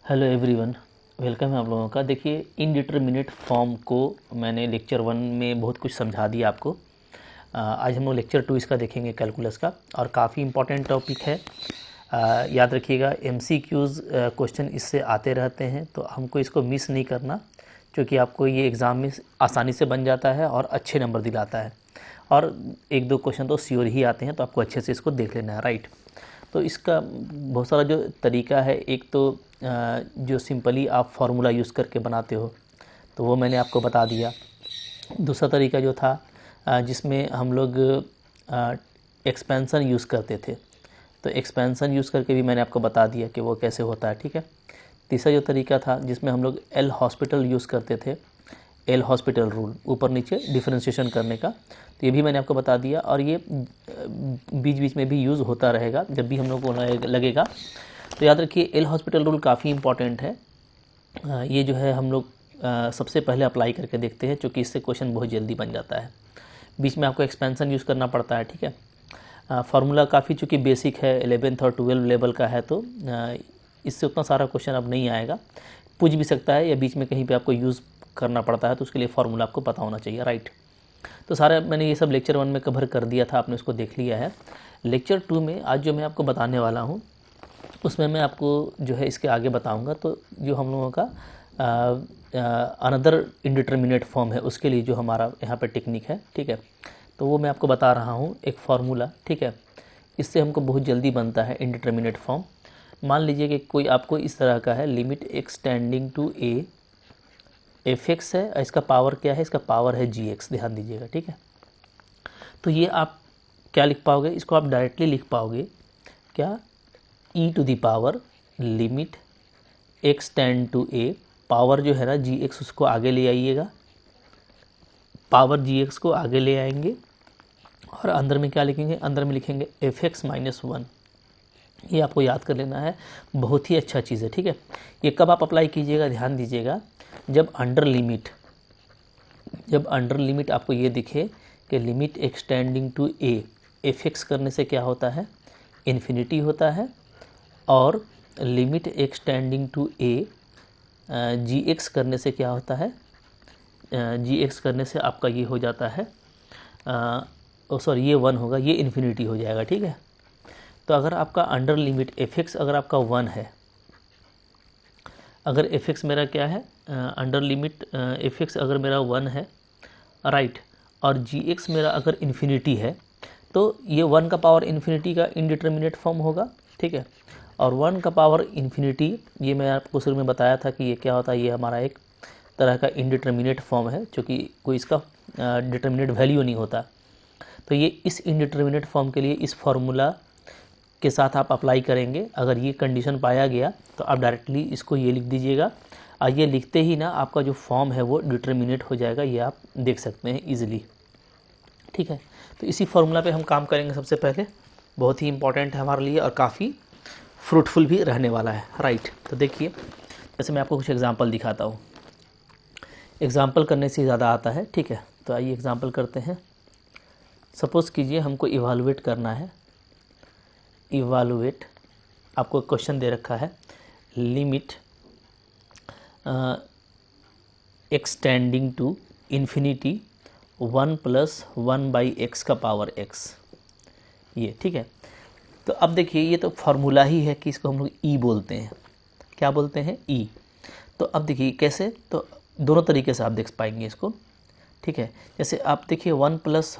Hello everyone, welcome है आप लोगों का। देखिए, इनडिटरमिनेट फॉर्म को मैंने लेक्चर 1 में बहुत कुछ समझा दिया आपको। आज हम लोग लेक्चर 2 इसका देखेंगे, कैलकुलस का, और काफ़ी इंपॉर्टेंट टॉपिक है। याद रखिएगा, एमसीक्यूज़ क्वेश्चन इससे आते रहते हैं, तो हमको इसको मिस नहीं करना, क्योंकि आपको ये एग्ज़ाम में आसानी से बन जाता है और अच्छे नंबर दिलाता है। और एक दो क्वेश्चन तो श्योर ही आते हैं, तो आपको अच्छे से इसको देख लेना है, राइट। तो इसका बहुत सारा जो तरीका है, एक तो जो सिंपली आप फार्मूला यूज़ करके बनाते हो, तो वो मैंने आपको बता दिया। दूसरा तरीका जो था जिसमें हम लोग एक्सपेंसन यूज़ करते थे, तो एक्सपेंसन यूज़ करके भी मैंने आपको बता दिया कि वो कैसे होता है, ठीक है। तीसरा जो तरीका था जिसमें हम लोग एल हॉस्पिटल यूज़ करते थे, एल हॉस्पिटल रूल, ऊपर नीचे डिफरेंशिएशन करने का, तो ये भी मैंने आपको बता दिया। और ये बीच बीच में भी यूज़ होता रहेगा जब भी हम लोग को लगेगा। तो याद रखिए, एल हॉस्पिटल रूल काफ़ी इंपॉर्टेंट है। ये जो है हम लोग सबसे पहले अप्लाई करके देखते हैं, क्योंकि इससे क्वेश्चन बहुत जल्दी बन जाता है। बीच में आपको एक्सपेंसन यूज़ करना पड़ता है, ठीक है। फार्मूला काफ़ी चूँकि बेसिक है, 11th और 12 लेवल का है, तो इससे उतना सारा क्वेश्चन अब नहीं आएगा। पूछ भी सकता है या बीच में कहीं पे आपको यूज़ करना पड़ता है, तो उसके लिए फार्मूला आपको पता होना चाहिए, राइट। तो सारा मैंने ये सब लेक्चर 1 में कवर कर दिया था, आपने उसको देख लिया है। लेक्चर 2 में आज जो मैं आपको बताने वाला हूँ, उसमें मैं आपको जो है इसके आगे बताऊंगा। तो जो हम लोगों का अनदर इंडिटरमिनेट फॉर्म है, उसके लिए जो हमारा यहाँ पे टेक्निक है, ठीक है, तो वो मैं आपको बता रहा हूँ, एक फार्मूला, ठीक है। इससे हमको बहुत जल्दी बनता है इंडिटरमिनेट फॉर्म। मान लीजिए कि कोई आपको इस तरह का है, limit x tending to a f x है, इसका पावर क्या है, इसका पावर है जी एक्स, ध्यान दीजिएगा, ठीक है। तो ये आप क्या लिख पाओगे, इसको आप डायरेक्टली लिख पाओगे क्या, e to the power limit x tend to a, power जो है ना जी एक्स, उसको आगे ले आइएगा, पावर जी एक्स को आगे ले आएंगे, और अंदर में क्या लिखेंगे, अंदर में लिखेंगे एफ एक्स माइनस 1। ये आपको याद कर लेना है, बहुत ही अच्छा चीज़ है, ठीक है। ये कब आप अप्लाई कीजिएगा, ध्यान दीजिएगा, जब अंडर लिमिट आपको ये दिखे कि limit x tending to a, f x करने से क्या होता है, इन्फिनिटी होता है, और limit x tending to a g x करने से क्या होता है, जी एक्स करने से आपका ये हो जाता है, सॉरी ये 1 होगा, ये इन्फिनिटी हो जाएगा, ठीक है। तो अगर आपका अंडर लिमिट एफ एक्स अगर आपका 1 है, अगर एफ एक्स मेरा क्या है, अंडर लिमिट एफ एक्स अगर मेरा 1 है, राइट, और जी एक्स मेरा अगर इन्फिनिटी है, तो ये 1 का पावर इन्फिनिटी का इनडिटरमिनेट फॉर्म होगा, ठीक है। और 1 का पावर इन्फिनिटी, ये मैं आपको शुरू में बताया था कि ये क्या होता है, ये हमारा एक तरह का इनडिटरमिनेट फॉर्म है, क्योंकि कोई इसका डिटरमिनेट वैल्यू नहीं होता। तो ये इस इनडिटरमिनेट फॉर्म के लिए इस फार्मूला के साथ आप अप्लाई करेंगे। अगर ये कंडीशन पाया गया तो आप डायरेक्टली इसको ये लिख दीजिएगा, और ये लिखते ही ना आपका जो फॉर्म है वो डिटरमिनेट हो जाएगा, ये आप देख सकते हैं ईजिली, ठीक है। तो इसी फार्मूला पे हम काम करेंगे सबसे पहले, बहुत ही इंपॉर्टेंट है हमारे लिए और काफ़ी फ्रूटफुल भी रहने वाला है, राइट। तो देखिए, जैसे मैं आपको कुछ एग्जांपल दिखाता हूँ, एग्जांपल करने से ज़्यादा आता है, ठीक है। तो आइए एग्जांपल करते हैं। सपोज़ कीजिए हमको इवालुएट करना है, इवालुएट, आपको क्वेश्चन दे रखा है, limit x tending to infinity 1 + 1/x का पावर x, ये, ठीक है। तो अब देखिए, ये तो फार्मूला ही है कि इसको हम लोग ई बोलते हैं, क्या बोलते हैं, ई। तो अब देखिए कैसे, तो दोनों तरीके से आप देख पाएंगे इसको, ठीक है। जैसे आप देखिए 1 +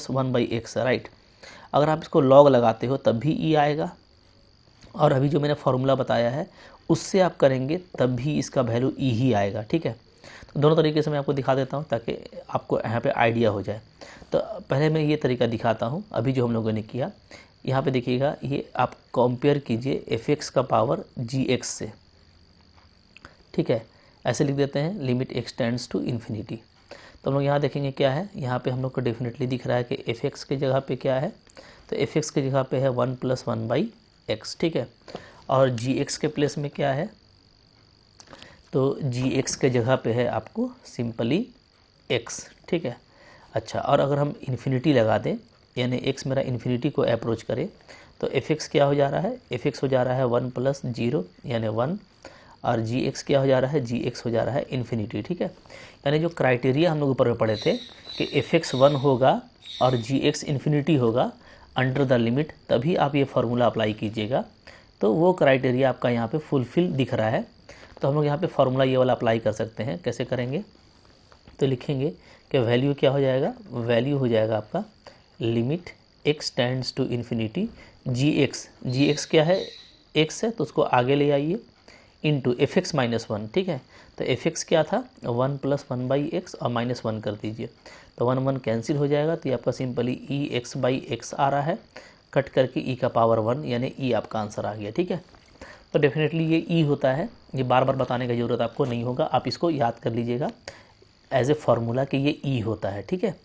1/x, राइट। अगर आप इसको लॉग लगाते हो तब भी ई आएगा, और अभी जो मैंने फार्मूला बताया है उससे आप करेंगे तब भी इसका वैल्यू ई ही आएगा, ठीक है। तो दोनों तरीके से मैं आपको दिखा देता हूँ ताकि आपको यहाँ पे आइडिया हो जाए। तो पहले मैं ये तरीका दिखाता हूँ, अभी जो हम लोगों ने किया, यहाँ पे देखिएगा, ये आप कंपेयर कीजिए एफ एक्स का पावर जी एक्स से, ठीक है। ऐसे लिख देते हैं, लिमिट एक्सटेंड्स टू इन्फिनिटी। तो हम लोग यहाँ देखेंगे क्या है, यहाँ पे हम लोग को डेफिनेटली दिख रहा है कि एफ एक्स की जगह पे क्या है, तो एफ एक्स की जगह पे है 1 + 1/x, ठीक है। और जी एक्स के प्लेस में क्या है, तो जी एक्स के जगह पे है आपको सिंपली x, ठीक है। अच्छा, और अगर हम इन्फिनिटी लगा दें, यानी x मेरा इन्फिनिटी को अप्रोच करे, तो fx क्या हो जा रहा है, fx हो जा रहा है 1 प्लस 0 यानी 1, और gx क्या हो जा रहा है, gx हो जा रहा है इन्फिनिटी। ठीक है, यानी जो क्राइटेरिया हम लोग ऊपर में पढ़े थे कि fx 1 होगा और gx इन्फिनिटी होगा अंडर द लिमिट, तभी आप ये फार्मूला अप्लाई कीजिएगा। तो वो क्राइटेरिया आपका यहाँ पे फुलफिल दिख रहा है, तो हम लोग यहाँ पे फार्मूला ये वाला अप्लाई कर सकते हैं। कैसे करेंगे, तो लिखेंगे कि वैल्यू क्या हो जाएगा, वैल्यू हो जाएगा आपका limit x tends to infinity gx क्या है, x है तो उसको आगे ले आइए इंटू fx माइनस 1। ठीक है, तो fx क्या था 1 प्लस 1 बाई एक्स और माइनस 1 कर दीजिए, तो 1 1 कैंसिल हो जाएगा, तो ये आपका simply e x by x आ रहा है, कट करके ई का पावर 1 यानी ई आपका आंसर आ गया। ठीक है, तो डेफिनेटली ये ई होता है, ये बार बार बताने की ज़रूरत आपको नहीं होगा, आप इसको याद कर लीजिएगा एज ए फार्मूला कि ये ई होता है। ठीक है,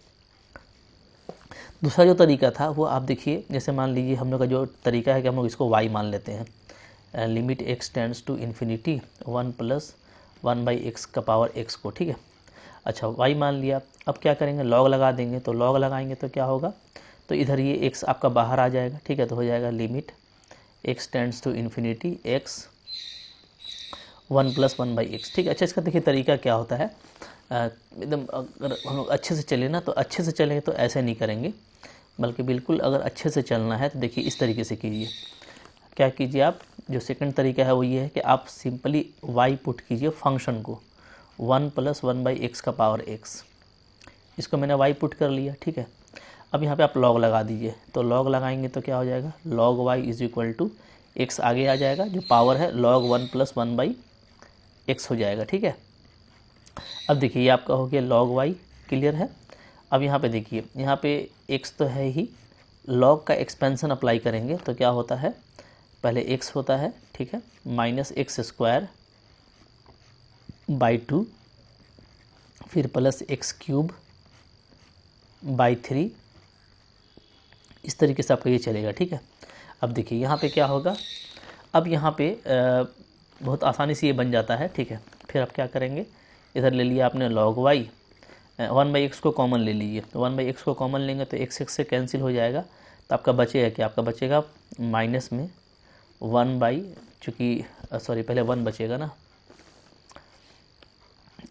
दूसरा जो तरीका था वो आप देखिए, जैसे मान लीजिए हम लोग का जो तरीका है कि हम लोग इसको y मान लेते हैं, limit x tends to infinity 1 plus 1 by x का पावर x को। ठीक है, अच्छा y मान लिया, अब क्या करेंगे, लॉग लगा देंगे, तो लॉग लगाएंगे तो क्या होगा, तो इधर ये x आपका बाहर आ जाएगा। ठीक है, तो हो जाएगा limit x tends to infinity x 1 plus 1 by x. ठीक है, अच्छा इसका देखिए तरीका क्या होता है, एकदम अगर हम लोग अच्छे से चले ना, तो अच्छे से चलेंगे तो ऐसे नहीं करेंगे, बल्कि बिल्कुल अगर अच्छे से चलना है तो देखिए इस तरीके से कीजिए। क्या कीजिए आप, जो सेकंड तरीका है वो ये है कि आप सिंपली y पुट कीजिए फंक्शन को 1 प्लस 1 बाई एक्स का पावर x, इसको मैंने y पुट कर लिया। ठीक है, अब यहाँ पे आप लॉग लगा दीजिए, तो लॉग लगाएंगे तो क्या हो जाएगा, log y is equal to x आगे आ जाएगा, जो पावर है लॉग 1 प्लस 1 बाई एक्स हो जाएगा। ठीक है, अब देखिए ये आपका हो गया लॉग y, क्लियर है। अब यहाँ पे देखिए, यहाँ पे x तो है ही, लॉग का एक्सपेंशन अप्लाई करेंगे तो क्या होता है, पहले x होता है, ठीक है, माइनस एक्स स्क्वायर बाई 2, फिर प्लस एक्स क्यूब बाई 3, इस तरीके से आपका ये चलेगा। ठीक है, अब देखिए यहाँ पे क्या होगा, अब यहाँ पे बहुत आसानी से ये बन जाता है। ठीक है, फिर आप क्या करेंगे, इधर ले लिया आपने लॉग y, 1 बाई एक्स को कॉमन ले लीजिए, तो 1 बाई एक्स को कॉमन लेंगे तो x से कैंसिल हो जाएगा, तो आपका बचेगा क्या, आपका बचेगा माइनस में 1 बाई, चूँकि सॉरी पहले 1 बचेगा ना,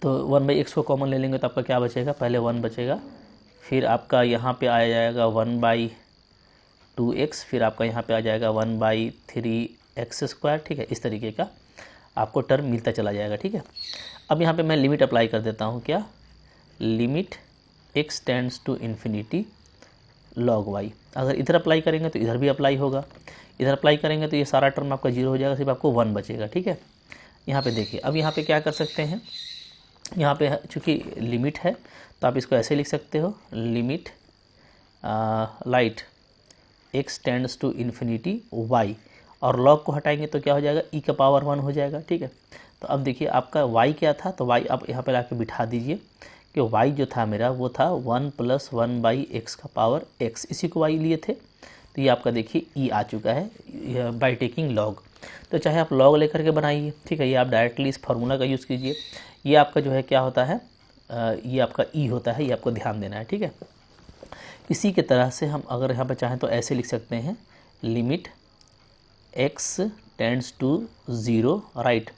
तो 1 बाई एक्स को कॉमन ले लेंगे तो आपका क्या बचेगा, पहले 1 बचेगा, फिर आपका यहाँ पे आ जाएगा 1 बाई 2x, फिर आपका यहाँ पे आ जाएगा 1 बाई 3x स्क्वायर। ठीक है, इस तरीके का आपको टर्म मिलता चला जाएगा। ठीक है, अब यहाँ पे मैं लिमिट अप्लाई कर देता हूँ, क्या, limit x tends to infinity log y, अगर इधर अप्लाई करेंगे तो इधर भी अप्लाई होगा, इधर अप्लाई करेंगे तो ये सारा टर्म आपका 0 हो जाएगा, सिर्फ आपको 1 बचेगा। ठीक है, यहाँ पे देखिए, अब यहाँ पे क्या कर सकते हैं, यहाँ पे चूँकि लिमिट है तो आप इसको ऐसे लिख सकते हो, limit light x tends to infinity y, और लॉग को हटाएंगे तो क्या हो जाएगा, e का पावर 1 हो जाएगा। ठीक है, तो अब देखिए आपका y क्या था, तो y आप यहाँ पे लाके बिठा दीजिए कि y जो था मेरा वो था 1 प्लस 1 बाई एक्स का पावर x, इसी को y लिए थे, तो ये आपका देखिए e आ चुका है बाई टेकिंग लॉग। तो चाहे आप लॉग लेकर के बनाइए, ठीक है, ये आप डायरेक्टली इस फार्मूला का यूज़ कीजिए, ये आपका जो है क्या होता है, ये आपका e होता है, ये आपको ध्यान देना है। ठीक है, इसी के तरह से हम अगर यहाँ पर चाहें तो ऐसे लिख सकते हैं, limit x tends to 0 right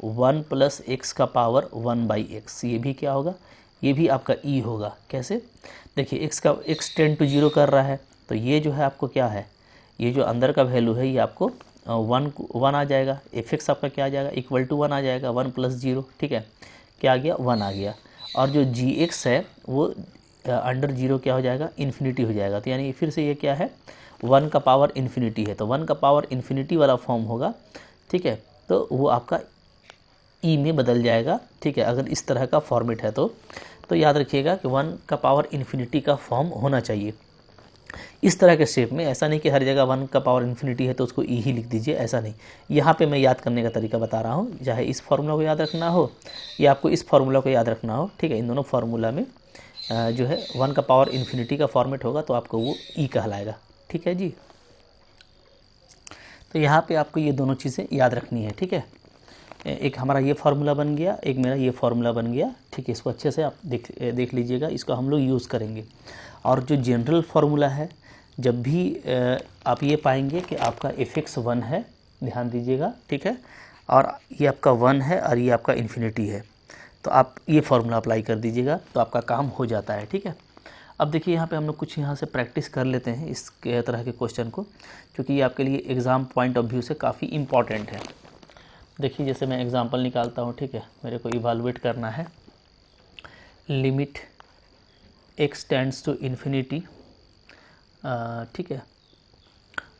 1 plus x का पावर 1 बाई एक्स, ये भी क्या होगा, ये भी आपका e होगा। कैसे, देखिए x टेंड टू 0 कर रहा है, तो ये जो है आपको क्या है, ये जो अंदर का वैल्यू है ये आपको 1 आ जाएगा, fx आपका क्या आ जाएगा, इक्वल टू 1 आ जाएगा, 1 प्लस 0। ठीक है, क्या आ गया, 1 आ गया, और जो gx है वो अंडर 0 क्या हो जाएगा, इन्फिनिटी हो जाएगा, तो यानी फिर से ये क्या है, 1 का पावर इन्फिनिटी है, तो 1 का पावर इन्फिनिटी वाला फॉर्म होगा। ठीक है, तो वो आपका ई में बदल जाएगा। ठीक है, अगर इस तरह का फॉर्मेट है तो याद रखिएगा कि 1 का पावर इन्फिनिटी का फॉर्म होना चाहिए इस तरह के शेप में, ऐसा नहीं कि हर जगह 1 का पावर इन्फिनिटी है तो उसको ई ही लिख दीजिए, ऐसा नहीं। यहाँ पे मैं याद करने का तरीका बता रहा हूँ, चाहे इस फार्मूला को याद रखना हो या आपको इस फार्मूला को याद रखना हो। ठीक है, इन दोनों फार्मूला में जो है 1 का पावर इन्फिनिटी का फॉर्मेट होगा तो आपको वो ई कहलाएगा। ठीक है जी, तो यहाँ पे आपको ये दोनों चीज़ें याद रखनी है। ठीक है, एक हमारा ये फार्मूला बन गया, एक मेरा ये फार्मूला बन गया। ठीक है, इसको अच्छे से आप देख लीजिएगा, इसको हम लोग यूज़ करेंगे। और जो जनरल फार्मूला है, जब भी आप ये पाएंगे कि आपका fx 1 है, ध्यान दीजिएगा, ठीक है, और ये आपका 1 है और ये आपका इन्फिनिटी है, तो आप ये फॉर्मूला अप्लाई कर दीजिएगा तो आपका काम हो जाता है, ठीक है। अब देखिए यहाँ पे हम लोग कुछ यहाँ से प्रैक्टिस कर लेते हैं इस तरह के क्वेश्चन को, क्योंकि ये आपके लिए एग्ज़ाम पॉइंट ऑफ व्यू से काफ़ी इम्पॉर्टेंट है। देखिए जैसे मैं एग्जांपल निकालता हूँ, ठीक है, मेरे को इवालुएट करना है limit x tends to infinity, ठीक है,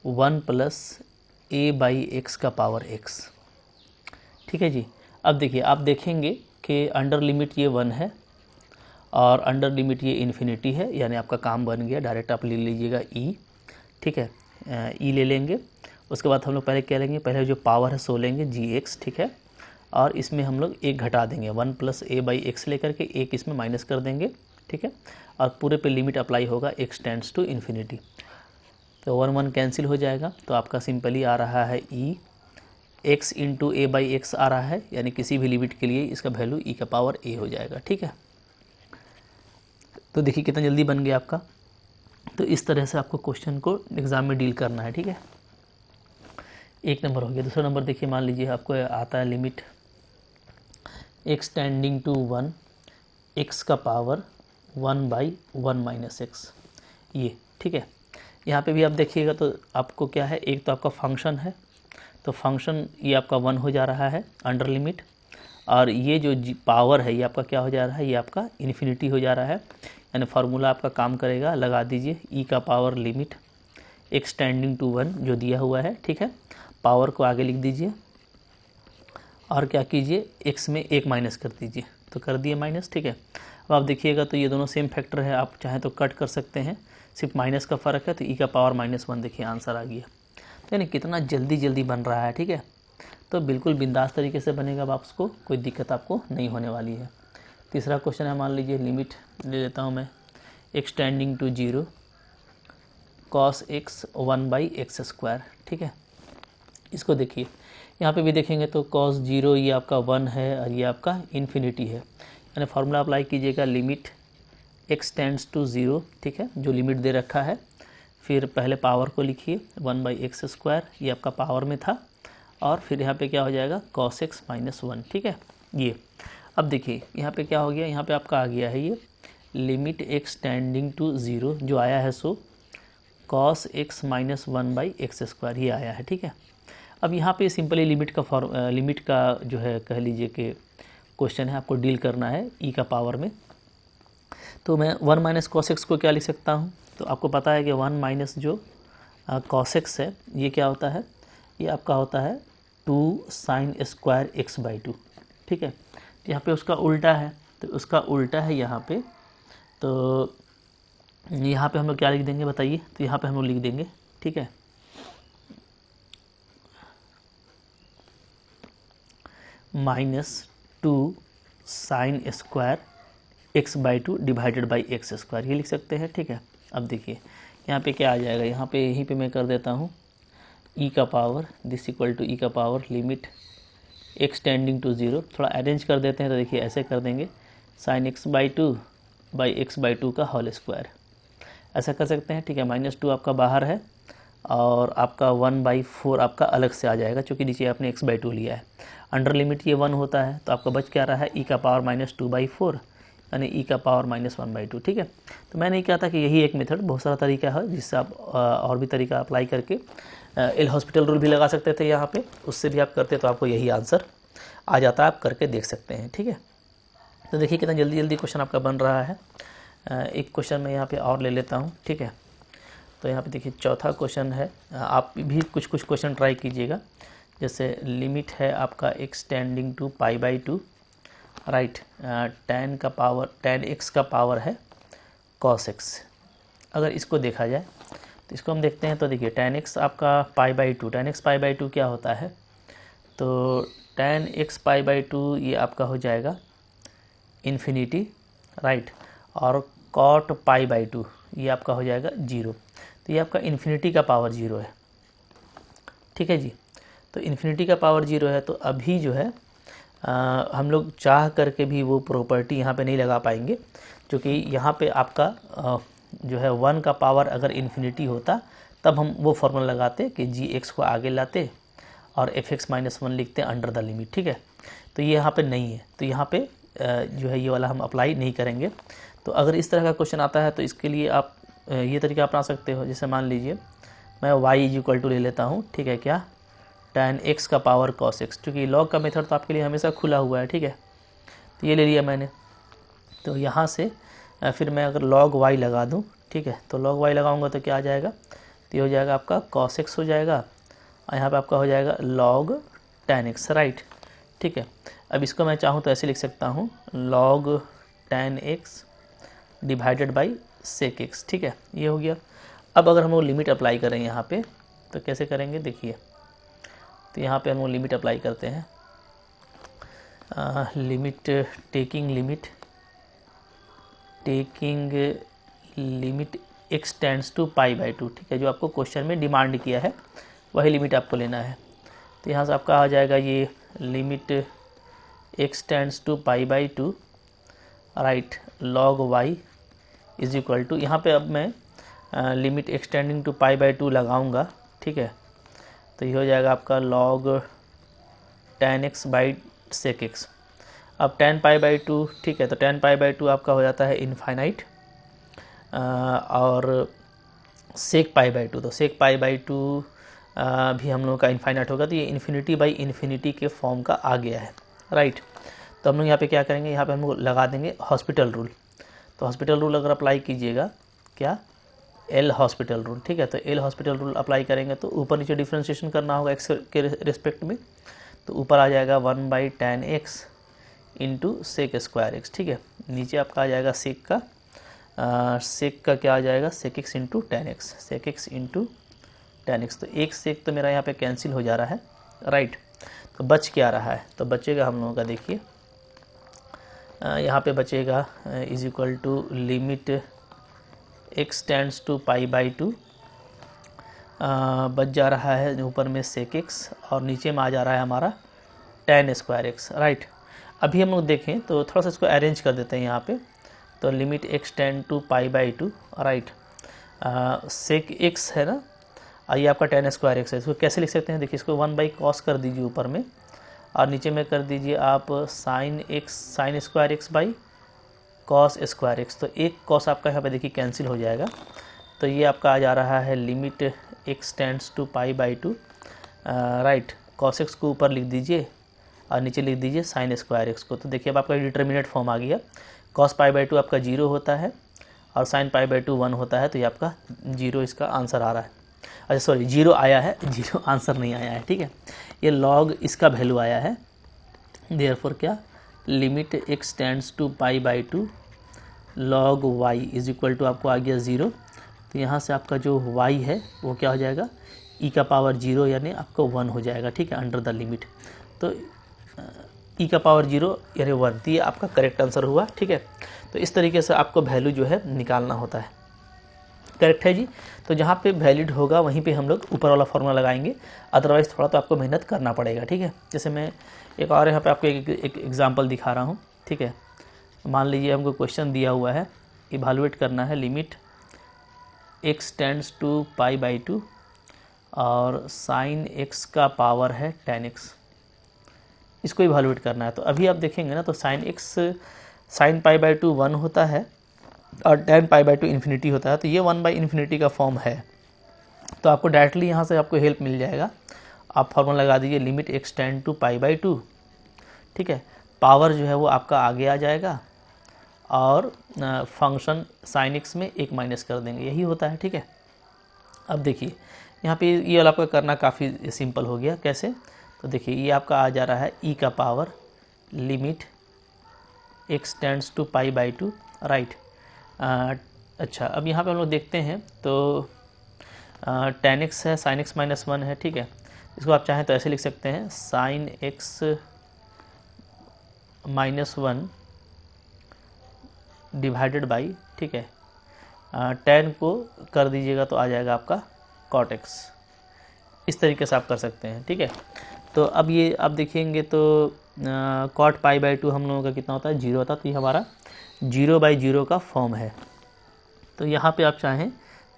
1 प्लस a बाई एक्स का पावर x, ठीक है जी। अब देखिए आप देखेंगे कि अंडर लिमिट ये 1 है और अंडर लिमिट ये इन्फिनिटी है, यानी आपका काम बन गया। डायरेक्ट आप ले लीजिएगा e, ठीक है, e ले लेंगे। उसके बाद हम लोग पहले क्या लेंगे, पहले जो पावर है सो लेंगे gx, ठीक है, और इसमें हम लोग एक घटा देंगे, 1 प्लस a बाई एक्स लेकर के एक इसमें माइनस कर देंगे, ठीक है, और पूरे पे लिमिट अप्लाई होगा x टेंड्स टू इन्फिनिटी, तो 1 1 कैंसिल हो जाएगा। तो आपका सिंपली आ रहा है e x into a by x आ रहा है, यानी किसी भी लिमिट के लिए इसका वैल्यू e का पावर a हो जाएगा, ठीक है। तो देखिए कितना जल्दी बन गया आपका। तो इस तरह से आपको क्वेश्चन को एग्ज़ाम में डील करना है, ठीक है। एक नंबर हो गया। दूसरा नंबर देखिए, मान लीजिए आपको आता है limit x tending to 1 x का पावर 1 बाई 1 माइनस एक्स, ये, ठीक है। यहाँ पे भी आप देखिएगा तो आपको क्या है, एक तो आपका फंक्शन है, तो फंक्शन ये आपका 1 हो जा रहा है अंडर लिमिट, और ये जो पावर है ये आपका क्या हो जा रहा है, ये आपका इन्फिनिटी हो जा रहा है। यानी फार्मूला आपका काम करेगा, लगा दीजिए e का power limit x tending to 1 जो दिया हुआ है, ठीक है, पावर को आगे लिख दीजिए और क्या कीजिए, x में एक माइनस कर दीजिए, तो कर दिए माइनस, ठीक है। अब आप देखिएगा तो ये दोनों सेम फैक्टर है, आप चाहें तो कट कर सकते हैं, सिर्फ माइनस का फ़र्क है, तो e का पावर -1, देखिए आंसर आ गया। तो यानी कितना जल्दी जल्दी बन रहा है, ठीक है। तो बिल्कुल बिंदास तरीके से बनेगा, अब आपको कोई दिक्कत आपको नहीं होने वाली है। तीसरा क्वेश्चन है, मान लीजिए लिमिट ले लेता हूँ मैं x tending to 0 cos x 1 by x square, ठीक है। इसको देखिए, यहाँ पे भी देखेंगे तो cos 0 ये आपका 1 है और ये आपका इन्फिनिटी है, यानी फार्मूला अप्लाई कीजिएगा लिमिट x टेंड्स टू 0, ठीक है, जो लिमिट दे रखा है। फिर पहले पावर को लिखिए 1 बाई एक्स स्क्वायर, ये आपका पावर में था, और फिर यहाँ पे क्या हो जाएगा cos x -1, ठीक है। ये अब देखिए यहाँ पे क्या हो गया, यहाँ पे आपका आ गया है ये लिमिट x टेंडिंग टू 0 जो आया है, सो cos x -1 by x square ये आया है, ठीक है। अब यहाँ पे सिंपली लिमिट का जो है कह लीजिए कि क्वेश्चन है, आपको डील करना है e का पावर में। तो मैं 1 माइनस cos x को क्या लिख सकता हूँ, तो आपको पता है कि 1 माइनस जो cos x है ये क्या होता है, ये आपका होता है 2 साइन स्क्वायर x बाई 2, ठीक है। तो यहाँ पे उसका उल्टा है, तो उसका उल्टा है यहाँ पे, तो यहाँ पे हम लोग क्या लिख देंगे बताइए, तो यहाँ पे हम लोग लिख देंगे, ठीक है, -2 sine square x by 2 divided by x square, ये लिख सकते हैं, ठीक है। अब देखिए यहाँ पे क्या आ जाएगा, यहाँ पे यहीं पे मैं कर देता हूँ e का power this equal to e का power limit x tending to 0, थोड़ा अरेंज कर देते हैं, तो देखिए ऐसे कर देंगे sine x by 2 by x by 2 का होल स्क्वायर, ऐसा कर सकते हैं, ठीक है। -2 आपका बाहर है और आपका 1/4 आपका अलग से आ जाएगा, क्योंकि नीचे आपने x बाई 2 लिया है। अंडर लिमिट ये 1 होता है, तो आपका बच क्या रहा है e का पावर -2/4, यानी e का पावर -1/2, ठीक है। तो मैंने क्या था कि यही एक मेथड, बहुत सारा तरीका है जिससे आप और भी तरीका अप्लाई करके एल हॉस्पिटल रूल भी लगा सकते थे यहाँ पे, उससे भी आप करते तो आपको यही आंसर आ जाता, आप करके देख सकते हैं, ठीक है। तो देखिए कितना जल्दी जल्दी क्वेश्चन आपका बन रहा है। एक क्वेश्चन मैं यहाँ पे और ले लेता हूँ, ठीक है। तो यहाँ पे देखिए चौथा क्वेश्चन है, आप भी कुछ क्वेश्चन ट्राई कीजिएगा। जैसे लिमिट है आपका x tending to π/2, right, tan x का पावर है cos x। अगर इसको देखा जाए तो इसको हम देखते हैं, तो देखिए tan x आपका π/2, tan x π/2 क्या होता है, तो tan x π/2 ये आपका हो जाएगा इन्फिनिटी, राइट, और cot π/2 ये आपका हो जाएगा 0, तो ये आपका इन्फिनिटी का पावर 0 है, ठीक है जी। तो इन्फिनिटी का पावर 0 है, तो अभी जो है हम लोग चाह करके भी वो प्रॉपर्टी यहाँ पे नहीं लगा पाएंगे, क्योंकि यहाँ पे आपका जो है 1 का पावर अगर इन्फिनिटी होता तब हम वो फॉर्मूला लगाते कि जी एक्स को आगे लाते और एफ एक्स माइनस 1 लिखते अंडर द लिमिट, ठीक है। तो ये यहाँ पे नहीं है, तो यहाँ पे जो है ये वाला हम अप्लाई नहीं करेंगे। तो अगर इस तरह का क्वेश्चन आता है तो इसके लिए आप ये तरीका अपना सकते हो। जैसे मान लीजिए मैं y इज इक्वल टू ले लेता हूँ, ठीक है, क्या tan x का पावर cos x, क्योंकि लॉग का मेथड तो आपके लिए हमेशा खुला हुआ है, ठीक है। तो ये ले लिया मैंने। तो यहाँ से फिर मैं अगर log y लगा दूँ, ठीक है, तो log y लगाऊंगा तो क्या आ जाएगा, तो ये हो जाएगा आपका cos x हो जाएगा और यहाँ पे आपका हो जाएगा log tan x, राइट, ठीक है। अब इसको मैं चाहूँ तो ऐसे लिख सकता हूँ log tan x divided by sec x, ठीक है, ये हो गया। अब अगर हम वो लिमिट अप्लाई करें यहाँ पे तो कैसे करेंगे देखिए। तो यहाँ पे हम वो लिमिट अप्लाई करते हैं, limit taking limit x tends to pi by 2, ठीक है, जो आपको क्वेश्चन में डिमांड किया है वही लिमिट आपको लेना है। तो यहाँ से आपका आ जाएगा ये limit x tends to pi by 2, right, log y is equal to, यहाँ पे अब मैं limit x tending to pi by 2 लगाऊंगा, ठीक है। तो ये हो जाएगा आपका log tan x by sec x। अब tan पाई बाई 2, ठीक है, तो tan पाई बाई 2 आपका हो जाता है इनफाइनाइट और sec पाई बाई 2, तो sec पाई बाई 2 भी हम लोगों का इनफाइनाइट होगा। तो ये इन्फिनिटी बाई इन्फिनिटी के फॉर्म का आ गया है, राइट। तो हम लोग यहाँ पे क्या करेंगे, यहाँ पे हम लोग लगा देंगे हॉस्पिटल रूल। तो हॉस्पिटल रूल अगर अप्लाई कीजिएगा, क्या एल हॉस्पिटल रूल, ठीक है। तो एल हॉस्पिटल रूल अप्लाई करेंगे तो ऊपर नीचे डिफ्रेंशिएशन करना होगा एक्स के रिस्पेक्ट में। तो ऊपर आ जाएगा 1 by tan x into sec square x, ठीक है। नीचे आपका आ जाएगा सेक का क्या आ जाएगा, sec x into tan x, sec x into tan x. तो एक सेक तो मेरा यहाँ पे कैंसिल हो जा रहा है, राइट। तो बच क्या रहा है, तो बचेगा हम लोगों का देखिए यहाँ पे बचेगा is equal to limit x tends to pi by 2, बच जा रहा है ऊपर में सेक एक्स और नीचे में आ जा रहा है हमारा tan स्क्वायर एक्स, राइट। अभी हम लोग देखें तो थोड़ा सा इसको अरेंज कर देते हैं यहाँ पे। तो limit x tend to pi by 2, right, sec x है ना, ये आपका tan स्क्वायर एक्स है। इसको कैसे लिख सकते हैं, देखिए इसको 1 बाई कॉस कर दीजिए ऊपर में और नीचे में कर दीजिए आप sine square x by cos square x. तो एक कॉस आपका यहाँ पे देखिए कैंसिल हो जाएगा। तो ये आपका आ जा रहा है limit x tends to pi by 2, right, cos x को ऊपर लिख दीजिए और नीचे लिख दीजिए साइन स्क्वायर एक्स को। तो देखिए अब आपका डिटर्मिनेट फॉर्म आ गया। कॉस पाई बाई 2 आपका 0 होता है और साइन पाई बाई 2 1 होता है। तो ये आपका 0 इसका आंसर आ रहा है। अच्छा सॉरी, 0 आया है, 0 आंसर नहीं आया है, ठीक है। ये लॉग इसका वैल्यू आया है। देयरफॉर क्या, limit x tends to pi by 2 log y is equal to आपको आ गया 0। तो यहाँ से आपका जो y है वो क्या हो जाएगा, e का पावर 0 यानी आपको 1 हो जाएगा, ठीक है, अंडर द लिमिट। तो e का पावर 0 यानी 1, तो ये आपका करेक्ट आंसर हुआ, ठीक है। तो इस तरीके से आपको वैल्यू जो है निकालना होता है, करेक्ट है जी। तो जहाँ पे वैलिड होगा वहीं पे हम लोग ऊपर वाला फॉर्मूला लगाएंगे, अदरवाइज़ थोड़ा तो आपको मेहनत करना पड़ेगा, ठीक है। जैसे मैं एक और यहाँ पे आपको एक एग्जांपल दिखा रहा हूँ, ठीक है। मान लीजिए हमको क्वेश्चन दिया हुआ है, इvaluate करना है limit x tends to pi by 2 और साइन x का पावर है tan x, इसको इवालुएट करना है। तो अभी आप देखेंगे ना, तो साइन पाई बाई 2 1 होता है और tan पाई बाई 2 इन्फिनिटी होता है। तो ये 1 बाई इन्फिनिटी का फॉर्म है। तो आपको डायरेक्टली यहाँ से आपको हेल्प मिल जाएगा। आप फॉर्मूला लगा दीजिए limit x tend to pi by 2, ठीक है। पावर जो है वो आपका आगे आ जाएगा और फंक्शन साइन एक्स में 1 माइनस कर देंगे, यही होता है, ठीक है। अब देखिए यहाँ पे ये वाला आपका करना काफ़ी सिंपल हो गया। कैसे, तो देखिए ये आपका आ जा रहा है e का power limit x tends to pi by 2, right. अच्छा, अब यहाँ पे हम लोग देखते हैं तो tan x है, साइन एक्स माइनस 1 है, ठीक है। इसको आप चाहें तो ऐसे लिख सकते हैं sine x minus 1 divided by, ठीक है, tan को कर दीजिएगा तो आ जाएगा आपका cot x। इस तरीके से आप कर सकते हैं, ठीक है। तो अब ये आप देखेंगे तो cot पाई बाई 2 हम लोगों का कितना होता है, 0 होता है। तो ये हमारा 0 बाई 0 का फॉर्म है, तो यहाँ पे आप चाहें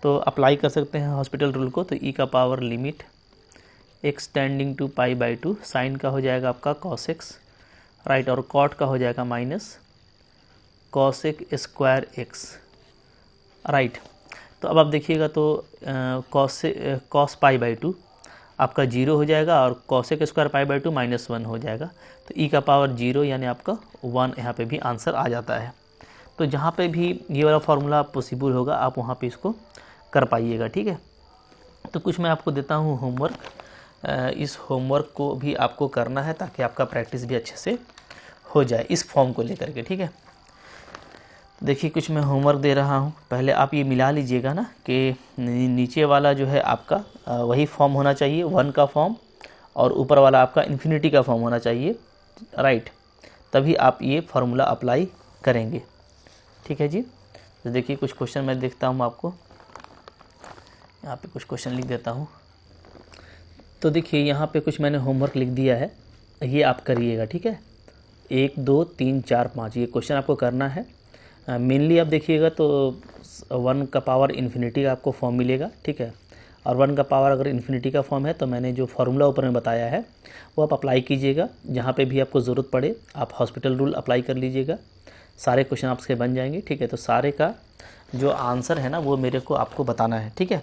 तो अप्लाई कर सकते हैं हॉस्पिटल रूल को। तो ई का power limit x tending to pi by 2, sine का हो जाएगा आपका कॉस एक्स, राइट, और कॉट का हो जाएगा minus cosec square x, right. तो अब आप देखिएगा तो कॉस पाई बाई 2 आपका 0 हो जाएगा और कॉसेक स्क्वायर पाई बाई 2 -1 हो जाएगा। तो ई का पावर 0 यानी आपका 1 यहाँ पे भी आंसर आ जाता है। तो जहाँ पे भी ये वाला फार्मूला पॉसिबल होगा आप वहाँ पे इसको कर पाइएगा, ठीक है। तो कुछ मैं आपको देता हूँ होमवर्क, इस होमवर्क को भी आपको करना है ताकि आपका प्रैक्टिस भी अच्छे से हो जाए इस फॉर्म को लेकर के, ठीक है। देखिए कुछ मैं होमवर्क दे रहा हूँ, पहले आप ये मिला लीजिएगा ना कि नीचे वाला जो है आपका वही फॉर्म होना चाहिए 1 का फॉर्म, और ऊपर वाला आपका इन्फिनिटी का फॉर्म होना चाहिए, राइट। तभी आप ये फार्मूला अप्लाई करेंगे, ठीक है जी। तो देखिए कुछ क्वेश्चन मैं देखता हूँ आपको, यहाँ पे कुछ क्वेश्चन लिख देता हूँ। तो देखिए यहाँ पे कुछ मैंने होमवर्क लिख दिया है, ये आप करिएगा, ठीक है। 1 2 3 4 5 ये क्वेश्चन आपको करना है। मेनली आप देखिएगा तो 1 का पावर इन्फिनिटी का आपको फॉर्म मिलेगा, ठीक है। और 1 का पावर अगर इन्फिनिटी का फॉर्म है तो मैंने जो फार्मूला ऊपर में बताया है वो आप अप्लाई कीजिएगा। जहाँ पे भी आपको ज़रूरत पड़े आप हॉस्पिटल रूल अप्लाई कर लीजिएगा, सारे क्वेश्चन आपसे बन जाएंगे, ठीक है। तो सारे का जो आंसर है ना वो मेरे को आपको बताना है, ठीक है।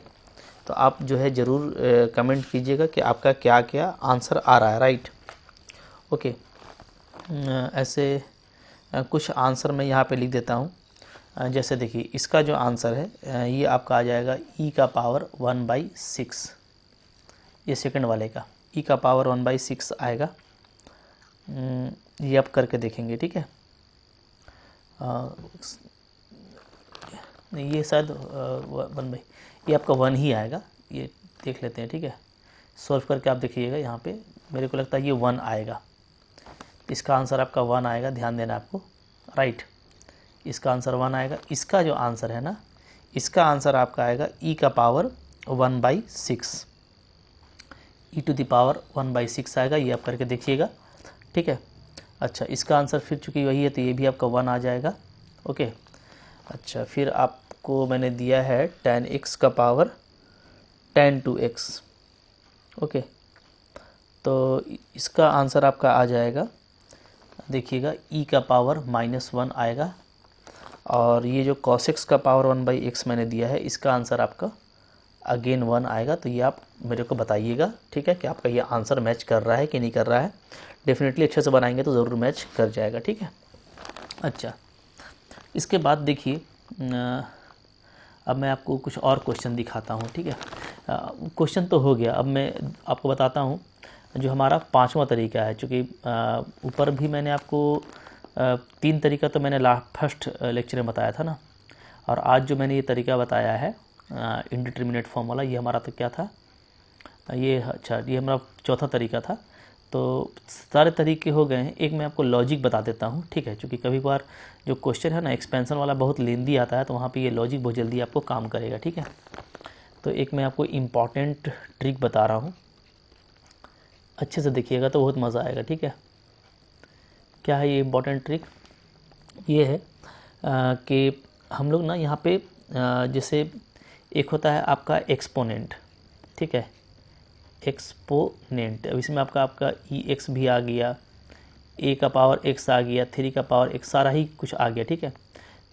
तो आप जो है ज़रूर कमेंट कीजिएगा कि आपका क्या क्या आंसर आ रहा है, राइट, ओके। ऐसे कुछ आंसर मैं यहाँ पे लिख देता हूँ। जैसे देखिए इसका जो आंसर है ये आपका आ जाएगा ई का पावर 1/6, ये सेकंड वाले का ई का पावर 1/6 आएगा। ये आप करके देखेंगे, ठीक है। नहीं ये शायद 1/, ये आपका 1 ही आएगा, ये देख लेते हैं, ठीक है। सॉल्व करके आप देखिएगा, यहाँ पे मेरे को लगता है ये 1 आएगा, इसका आंसर आपका 1 आएगा, ध्यान देना आपको, राइट। इसका आंसर 1 आएगा। इसका जो आंसर है ना, इसका आंसर आपका आएगा ई का power 1/6, e to the power 1/6 आएगा, ये आप करके देखिएगा, ठीक है। अच्छा इसका आंसर फिर चूँकि वही है तो ये भी आपका 1 आ जाएगा, ओके। अच्छा फिर आपको मैंने दिया है tan x का पावर tan 2x, ओके। तो इसका आंसर आपका आ जाएगा, देखिएगा ई का पावर -1 आएगा। और ये जो cos x का पावर 1/x मैंने दिया है, इसका आंसर आपका अगेन 1 आएगा। तो ये आप मेरे को बताइएगा, ठीक है, कि आपका ये आंसर मैच कर रहा है कि नहीं कर रहा है। डेफिनेटली अच्छे से बनाएंगे तो ज़रूर मैच कर जाएगा, ठीक है। अच्छा इसके बाद देखिए अब मैं आपको कुछ और क्वेश्चन दिखाता हूँ, ठीक है। क्वेश्चन तो हो गया, अब मैं आपको बताता हूँ जो हमारा 5वां तरीका है। चूँकि ऊपर भी मैंने आपको 3 तरीका तो मैंने फर्स्ट लेक्चर में बताया था ना, और आज जो मैंने ये तरीका बताया है इंडिटरमिनेट फॉर्म वाला, ये हमारा तो क्या था, ये अच्छा ये हमारा चौथा तरीका था। तो सारे तरीके हो गए हैं, एक मैं आपको लॉजिक बता देता हूँ, ठीक है। क्योंकि कभी बार जो क्वेश्चन है ना एक्सपेंशन वाला बहुत लेंदी आता है, तो वहाँ पे ये लॉजिक बहुत जल्दी आपको काम करेगा, ठीक है। तो एक मैं आपको इम्पॉर्टेंट ट्रिक बता रहा हूँ, अच्छे से देखिएगा तो बहुत मज़ा आएगा, ठीक है। क्या है ये इम्पॉर्टेंट ट्रिक? ये है कि हम लोग ना यहाँ पे जैसे एक होता है आपका एक्सपोनेंट, ठीक है, एक्सपोनेंट। अब इसमें आपका ई एक्स भी आ गया, ए का पावर एक्स आ गया, 3 का पावर एक्स, सारा ही कुछ आ गया, ठीक है।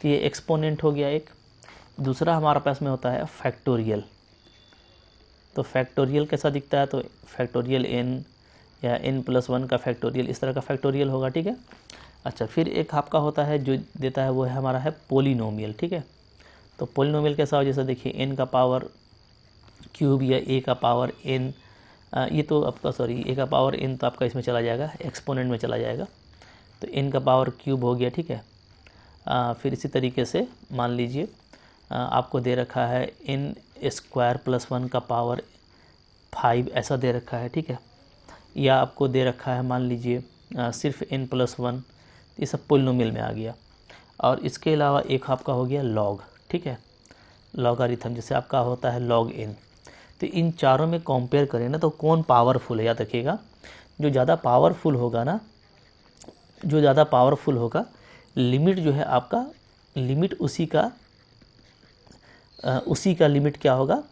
तो ये एक्सपोनेंट हो गया एक। दूसरा हमारे पास में होता है फैक्टोरियल। तो फैक्टोरियल कैसा दिखता है? तो फैक्टोरियल n या n+1 का फैक्टोरियल, इस तरह का फैक्टोरियल होगा, ठीक है। अच्छा फिर एक आपका होता है जो देता है वो है हमारा है पोलिनोमियल, ठीक है। तो पोलिनोमियल कैसा हो, जैसे देखिए n का पावर क्यूब या a का पावर n, ये तो आपका सॉरी a का पावर n तो आपका इसमें चला जाएगा, एक्सपोनेंट में चला जाएगा। तो n का पावर क्यूब हो गया, ठीक है। फिर इसी तरीके से मान लीजिए आपको दे रखा है n² + 1 का पावर 5, ऐसा दे रखा है, ठीक है। या आपको दे रखा है मान लीजिए सिर्फ n+1, ये सब पोलिनोमियल में आ गया। और इसके अलावा एक आपका हो गया लॉग, ठीक है, लॉगरिथम, जैसे आपका होता है log n। तो इन चारों में कंपेयर करें ना तो कौन पावरफुल है, याद रखिएगा जो ज़्यादा पावरफुल होगा ना, जो ज़्यादा पावरफुल होगा, लिमिट जो है आपका, लिमिट उसी का उसी का लिमिट क्या होगा,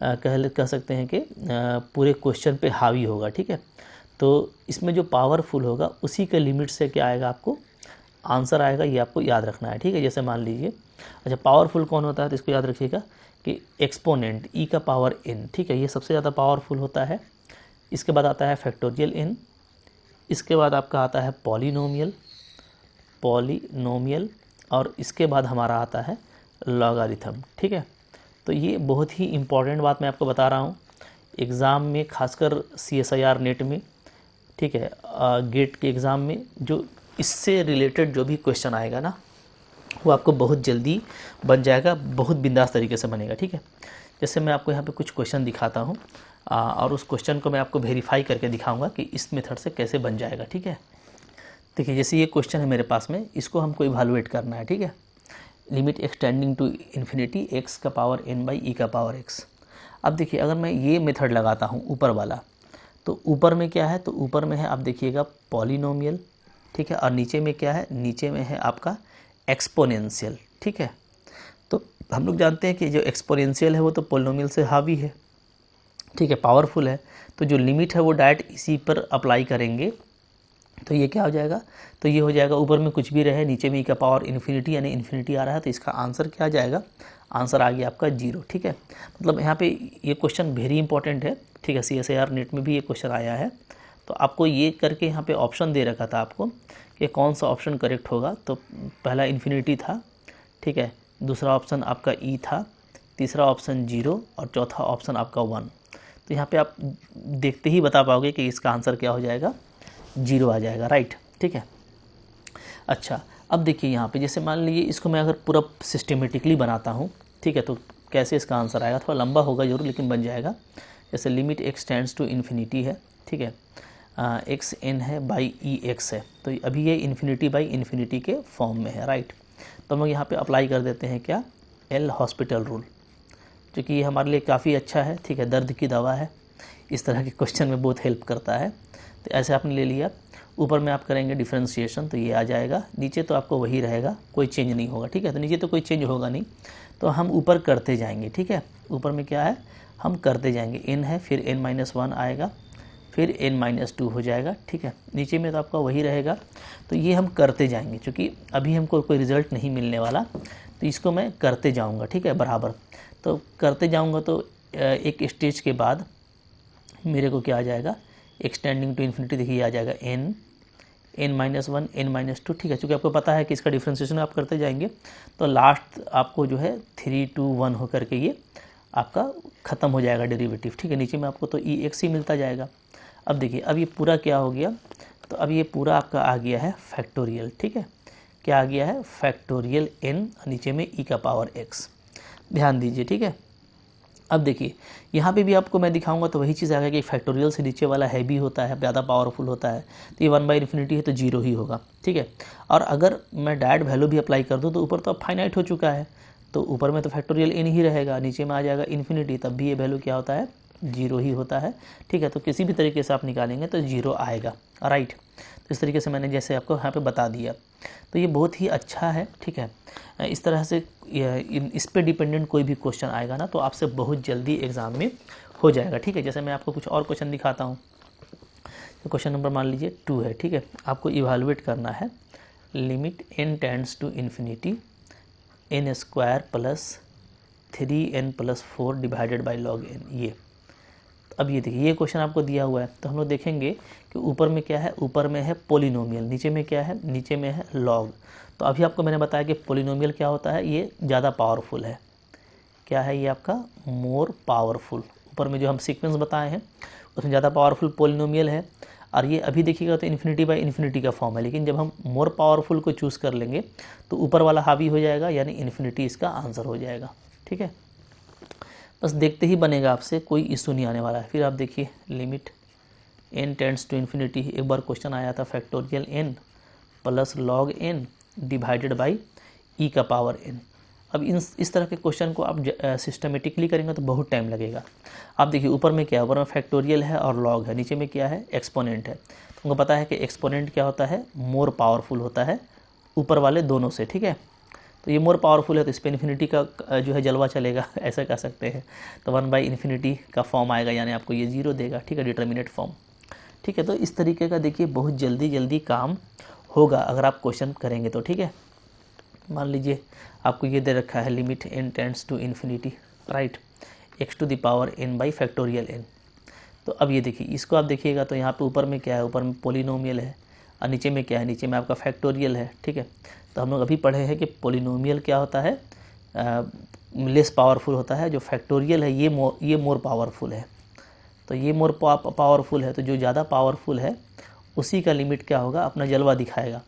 कह सकते हैं कि पूरे क्वेश्चन पे हावी होगा। ठीक है, तो इसमें जो पावरफुल होगा उसी के लिमिट से क्या आएगा, आपको आंसर आएगा। ये आपको याद रखना है। ठीक है, जैसे मान लीजिए, अच्छा पावरफुल कौन होता है, तो इसको याद रखिएगा कि एक्सपोनेंट e का पावर n। ठीक है, ये सबसे ज़्यादा पावरफुल होता है। इसके बाद आता है फैक्टोरियल n, इसके बाद आपका आता है पॉलिनोमियल, और इसके बाद हमारा आता है लॉगरिथम। ठीक है, तो ये बहुत ही इम्पॉर्टेंट बात मैं आपको बता रहा हूँ एग्ज़ाम में, खासकर CSIR नेट में। ठीक है, गेट के एग्ज़ाम में जो इससे रिलेटेड जो भी क्वेश्चन आएगा ना, वो आपको बहुत जल्दी बन जाएगा, बहुत बिंदास तरीके से बनेगा। ठीक है, जैसे मैं आपको यहाँ पे कुछ क्वेश्चन दिखाता हूँ और उस क्वेश्चन को मैं आपको वेरीफाई करके दिखाऊंगा कि इस मेथड से कैसे बन जाएगा। ठीक है, देखिए जैसे ये क्वेश्चन है मेरे पास में, इसको हमको इवैल्यूएट करना है। ठीक है, limit x tending to infinity x का पावर n बाई e का पावर x। अब देखिए अगर मैं ये मेथड लगाता हूँ ऊपर वाला, तो ऊपर में क्या है, तो ऊपर में है आप देखिएगा पॉलिनोमियल। ठीक है, और नीचे में क्या है, नीचे में है आपका एक्सपोनेंशियल। ठीक है, तो हम लोग जानते हैं कि जो एक्सपोनेंशियल है वो तो पॉलिनोमियल से हावी है। ठीक है, पावरफुल है, तो जो लिमिट है वो डायरेक्ट इसी पर अप्लाई करेंगे, तो ये क्या हो जाएगा, तो ये हो जाएगा ऊपर में कुछ भी रहे, नीचे में ई का पावर इन्फिनिटी, यानी इन्फिनिटी आ रहा है, तो इसका आंसर क्या आ जाएगा, आंसर आ गया आपका 0। ठीक है, मतलब यहाँ पे ये क्वेश्चन वेरी इंपॉर्टेंट है। ठीक है, CSIR नेट में भी ये क्वेश्चन आया है, तो आपको ये करके यहाँ पे ऑप्शन दे रखा था आपको कि कौन सा ऑप्शन करेक्ट होगा। तो पहला इन्फिनिटी था, ठीक है, दूसरा ऑप्शन आपका ई था, तीसरा ऑप्शन 0 और चौथा ऑप्शन आपका 1। तो यहाँ पे आप देखते ही बता पाओगे कि इसका आंसर क्या हो जाएगा, 0 आ जाएगा। राइट, ठीक है। अच्छा, अब देखिए यहाँ पे जैसे मान लीजिए इसको मैं अगर पूरा सिस्टमेटिकली बनाता हूँ, ठीक है, तो कैसे इसका आंसर आएगा, थोड़ा लंबा होगा जरूर लेकिन बन जाएगा। जैसे limit x tends to infinity है, ठीक है, x n है बाई ई एक्स है, तो अभी ये इन्फिनिटी बाई इन्फिनिटी के फॉर्म में है। राइट, तो हम लोग यहाँ पे अप्लाई कर देते हैं क्या, एल हॉस्पिटल रूल, जो कि ये हमारे लिए काफ़ी अच्छा है। ठीक है, दर्द की दवा है, इस तरह के क्वेश्चन में बहुत हेल्प करता है। तो ऐसे आपने ले लिया, ऊपर में आप करेंगे डिफरेंशिएशन, तो ये आ जाएगा, नीचे तो आपको वही रहेगा, कोई चेंज नहीं होगा। ठीक है, तो नीचे तो कोई चेंज होगा नहीं, तो हम ऊपर करते जाएंगे। ठीक है, ऊपर में क्या है, हम करते जाएंगे, n है, फिर n-1 आएगा, फिर n-2 हो जाएगा। ठीक है, नीचे में तो आपका वही रहेगा, तो ये हम करते जाएंगे, क्योंकि अभी हमको कोई रिज़ल्ट नहीं मिलने वाला, तो इसको मैं करते जाऊँगा। ठीक है, बराबर तो करते जाऊँगा, तो एक स्टेज के बाद मेरे को क्या आ जाएगा, एक्सटेंडिंग टू इन्फिनिटी, देखिए आ जाएगा n-1 n-2। ठीक है, क्योंकि आपको पता है कि इसका डिफ्रेंसिएशन आप करते जाएंगे, तो लास्ट आपको जो है 3, 2, 1 होकर के ये आपका ख़त्म हो जाएगा डेरिवेटिव। ठीक है, नीचे में आपको तो EX ही मिलता जाएगा। अब देखिए, अब ये पूरा क्या हो गया, तो अब ये पूरा आपका आ गया है फैक्टोरियल। ठीक है, क्या आ गया है, फैक्टोरियल n, नीचे में e का पावर x। ध्यान दीजिए। ठीक है, अब देखिए यहाँ पे भी आपको मैं दिखाऊंगा, तो वही चीज़ आ गया कि फैक्टोरियल से नीचे वाला हैवी होता है, ज़्यादा पावरफुल होता है, तो ये 1/∞ है, तो 0 ही होगा। ठीक है, और अगर मैं डायरेक्ट वैल्यू भी अप्लाई कर दूँ, तो ऊपर तो अब फाइनाइट हो चुका है, तो ऊपर में तो फैक्टोरियल n ही रहेगा, नीचे में आ जाएगा इन्फिनिटी, तब भी ये वैल्यू क्या होता है, 0 ही होता है। ठीक है, तो किसी भी तरीके से आप निकालेंगे तो 0 आएगा। राइट, तो इस तरीके से मैंने जैसे आपको यहाँ पे बता दिया, तो ये बहुत ही अच्छा है। ठीक है, इस तरह से इस पे डिपेंडेंट कोई भी क्वेश्चन आएगा ना, तो आपसे बहुत जल्दी एग्ज़ाम में हो जाएगा। ठीक है, जैसे मैं आपको कुछ और क्वेश्चन दिखाता हूँ, तो क्वेश्चन नंबर मान लीजिए 2 है। ठीक है, आपको इवैल्यूएट करना है limit n tends to infinity n² plus 3n+4 divided by log n। ये अब ये देखिए, ये क्वेश्चन आपको दिया हुआ है, तो हम लोग देखेंगे कि ऊपर में क्या है, ऊपर में है पोलिनोमियल, नीचे में क्या है, नीचे में है लॉग। तो अभी आपको मैंने बताया कि पोलिनोमियल क्या होता है, ये ज़्यादा पावरफुल है। क्या है ये आपका, मोर पावरफुल। ऊपर में जो हम सीक्वेंस बताए हैं उसमें ज़्यादा पावरफुल पोलिनोमियल है, और ये अभी देखिएगा तो इन्फिनिटी बाई इन्फिनिटी का फॉर्म है, लेकिन जब हम मोर पावरफुल को चूज़ कर लेंगे तो ऊपर वाला हावी हो जाएगा, यानी इन्फिनिटी इसका आंसर हो जाएगा। ठीक है, बस देखते ही बनेगा, आपसे कोई इशू नहीं आने वाला है। फिर आप देखिए limit n tends to infinity, एक बार क्वेश्चन आया था factorial n plus log n divided by e का पावर n। अब इस तरह के क्वेश्चन को आप सिस्टमेटिकली करेंगे तो बहुत टाइम लगेगा। आप देखिए ऊपर में क्या है, ऊपर में फैक्टोरियल है और log है, नीचे में क्या है, एक्सपोनेंट है। तुमको पता है कि एक्सपोनेंट क्या होता है, मोर पावरफुल होता है ऊपर वाले दोनों से। ठीक है, तो ये मोर पावरफुल है, तो इस पर इन्फिनिटी का जो है जलवा चलेगा, ऐसा कह सकते हैं। तो 1/इन्फिनिटी का फॉर्म आएगा, यानी आपको ये 0 देगा, ठीक है, डिटर्मिनेट फॉर्म। ठीक है, तो इस तरीके का देखिए बहुत जल्दी काम होगा अगर आप क्वेश्चन करेंगे तो। ठीक है, मान लीजिए आपको ये दे रखा है limit n tends to infinity, right, x⁴ n/n। तो अब ये देखिए, इसको आप देखिएगा तो यहाँ पे ऊपर में क्या है, ऊपर में पोलिनोमियल है, और नीचे में क्या है, नीचे में आपका फैक्टोरियल है। ठीक है, तो हम लोग अभी पढ़े हैं कि पोलिनोमियल क्या होता है, लेस पावरफुल होता है, जो फैक्टोरियल है ये मोर पावरफुल है। तो ये मोर पावरफुल है, तो जो ज़्यादा पावरफुल है उसी का लिमिट क्या होगा, अपना जलवा दिखाएगा।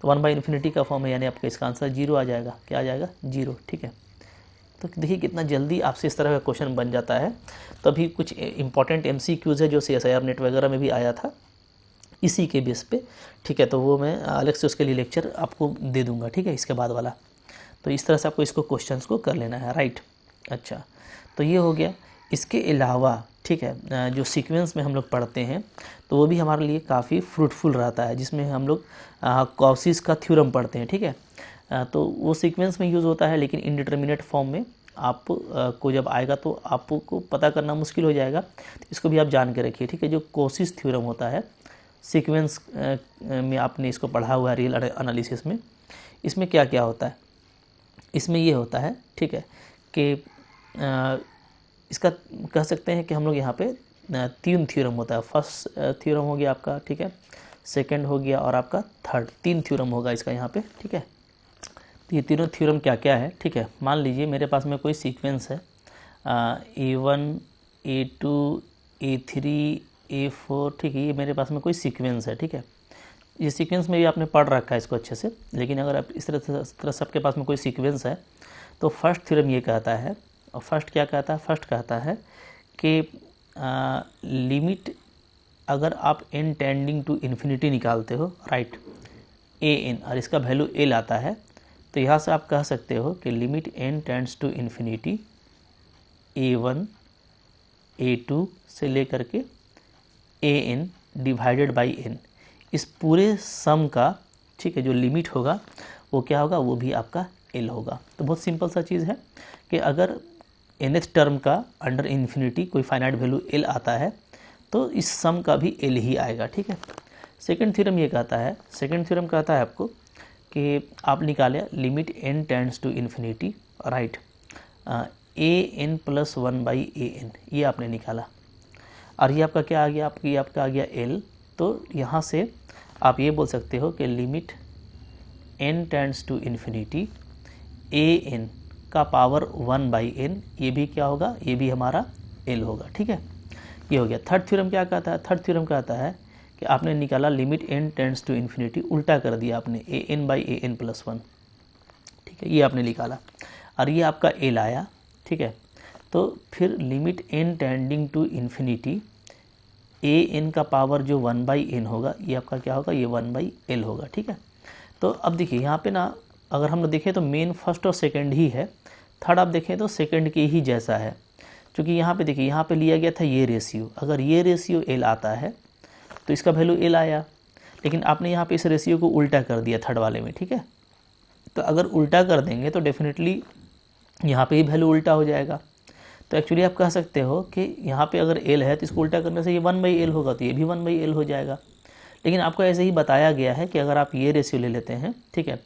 तो 1/इन्फिनिटी का फॉर्म है, यानी आपका इसका आंसर 0 आ जाएगा। क्या आ जाएगा, 0। ठीक है, तो देखिए कितना जल्दी आपसे इस तरह का क्वेश्चन बन जाता है। तो अभी कुछ इंपॉर्टेंट MCQs है जो CSIR नेट वगैरह में भी आया था इसी के बेस पे। ठीक है, तो वो मैं अलग से उसके लिए लेक्चर आपको दे दूंगा। ठीक है, इसके बाद वाला। तो इस तरह से आपको इसको क्वेश्चंस को कर लेना है, राइट। अच्छा, तो ये हो गया। इसके अलावा ठीक है, जो सीक्वेंस में हम लोग पढ़ते हैं तो वो भी हमारे लिए काफ़ी फ्रूटफुल रहता है, जिसमें हम लोग कॉसीस का थ्योरम पढ़ते हैं। ठीक है, तो वो सीक्वेंस में यूज़ होता है, लेकिन इनडिटर्मिनेट फॉर्म में आप को जब आएगा तो आपको पता करना मुश्किल हो जाएगा। तो इसको भी आप जान के रखिए। ठीक है, जो कॉसीस थ्योरम होता है सीक्वेंस में आपने इसको पढ़ा हुआ है रियल एनालिसिस में। इसमें क्या क्या होता है, इसमें ये होता है, ठीक है, कि इसका कह सकते हैं कि हम लोग यहाँ पे 3 थ्योरम होता है। फर्स्ट थ्योरम हो गया आपका, ठीक है, सेकंड हो गया और आपका थर्ड, 3 थ्योरम होगा इसका यहाँ पे। ठीक है, तो ये तीनों थ्योरम क्या क्या है। ठीक है, मान लीजिए मेरे पास में कोई सीक्वेंस है A1 A2 A3 A4। ठीक है, ये मेरे पास में कोई सीक्वेंस है। ठीक है, ये सीक्वेंस में भी आपने पढ़ रखा है इसको अच्छे से, लेकिन अगर आप इस तरह सबके पास में कोई सीक्वेंस है तो फर्स्ट थ्योरम ये कहता है, और फर्स्ट क्या कहता है, फर्स्ट कहता है कि लिमिट अगर आप n टेंडिंग टू इन्फिनिटी निकालते हो, राइट, an, और इसका वैल्यू l आता है, तो यहाँ से आप कह सकते हो कि limit n tends to infinity a1 a2 से लेकर के an डिवाइडेड बाई n, इस पूरे सम का, ठीक है, जो लिमिट होगा वो क्या होगा, वो भी आपका l होगा। तो बहुत सिंपल सा चीज़ है कि अगर nth टर्म का अंडर इन्फिनिटी कोई फाइनाइट वैल्यू l आता है तो इस सम का भी l ही आएगा। ठीक है, सेकंड थ्योरम ये कहता है, सेकंड थ्योरम कहता है आपको कि आप निकालें limit n tends to infinity, right, an + 1/an, ये आपने निकाला, और ये आपका क्या आ गया, आपका आ गया l। तो यहाँ से आप ये बोल सकते हो कि limit n tends to infinity an का पावर 1/n, ये भी क्या होगा, ये भी हमारा l होगा। ठीक है, ये हो गया। थर्ड थ्योरम क्या कहता है, थर्ड थ्योरम कहता है कि आपने निकाला limit n tends to infinity, उल्टा कर दिया आपने an/an + 1। ठीक है, ये आपने निकाला और ये आपका l आया। ठीक है, तो फिर limit n tending to infinity an का पावर जो 1/n होगा, ये आपका क्या होगा, ये 1/l होगा। ठीक है, तो अब देखिए यहाँ पे ना, अगर हम लोग देखें तो मेन फर्स्ट और सेकंड ही है, थर्ड आप देखें तो सेकंड के ही जैसा है, क्योंकि यहाँ पे देखिए, यहाँ पे लिया गया था ये रेशियो, अगर ये रेशियो l आता है तो इसका वैल्यू l आया, लेकिन आपने यहाँ पे इस रेशियो को उल्टा कर दिया थर्ड वाले में। ठीक है, तो अगर उल्टा कर देंगे तो डेफिनेटली यहाँ पे ही वैल्यू उल्टा हो जाएगा। तो एक्चुअली आप कह सकते हो कि यहाँ पे अगर l है तो इसको उल्टा करने से ये 1/l होगा, तो ये भी 1/l हो जाएगा। लेकिन आपको ऐसे ही बताया गया है कि अगर आप ये रेशियो ले लेते हैं, ठीक है,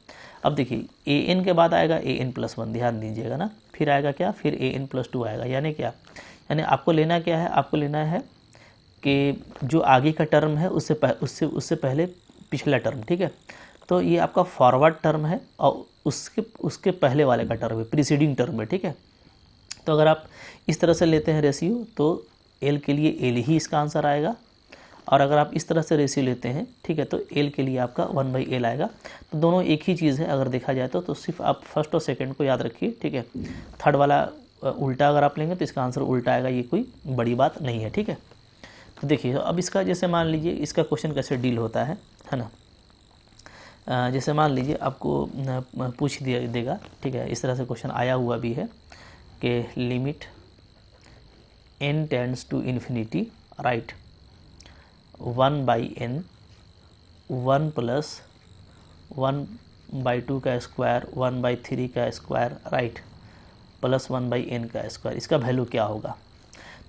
अब देखिए an के बाद आएगा an + 1, ध्यान दीजिएगा ना, फिर आएगा क्या, फिर an + 2 आएगा, यानी क्या, यानी आपको लेना क्या है, आपको लेना है कि जो आगे का टर्म है उससे पहले पिछला टर्म। ठीक है, तो ये आपका फॉरवर्ड टर्म है और उसके पहले वाले का टर्म है, प्रीसीडिंग टर्म है। ठीक है, तो अगर आप इस तरह से लेते हैं रेशियो तो l के लिए l ही इसका आंसर आएगा, और अगर आप इस तरह से रेशियो लेते हैं, ठीक है, तो l के लिए आपका 1/l आएगा। तो दोनों एक ही चीज़ है अगर देखा जाए तो सिर्फ आप फर्स्ट और सेकंड को याद रखिए। ठीक है, थर्ड वाला उल्टा अगर आप लेंगे तो इसका आंसर उल्टा आएगा, ये कोई बड़ी बात नहीं है। ठीक है, तो देखिए अब इसका जैसे मान लीजिए इसका क्वेश्चन कैसे डील होता है ना, जैसे मान लीजिए आपको पूछ देगा, ठीक है, इस तरह से क्वेश्चन आया हुआ भी है कि limit n tends to infinity, right, 1/n 1 + 1 1/2 का स्क्वायर 1/3 का स्क्वायर, राइट, प्लस 1/n का स्क्वायर, इसका वैल्यू क्या होगा।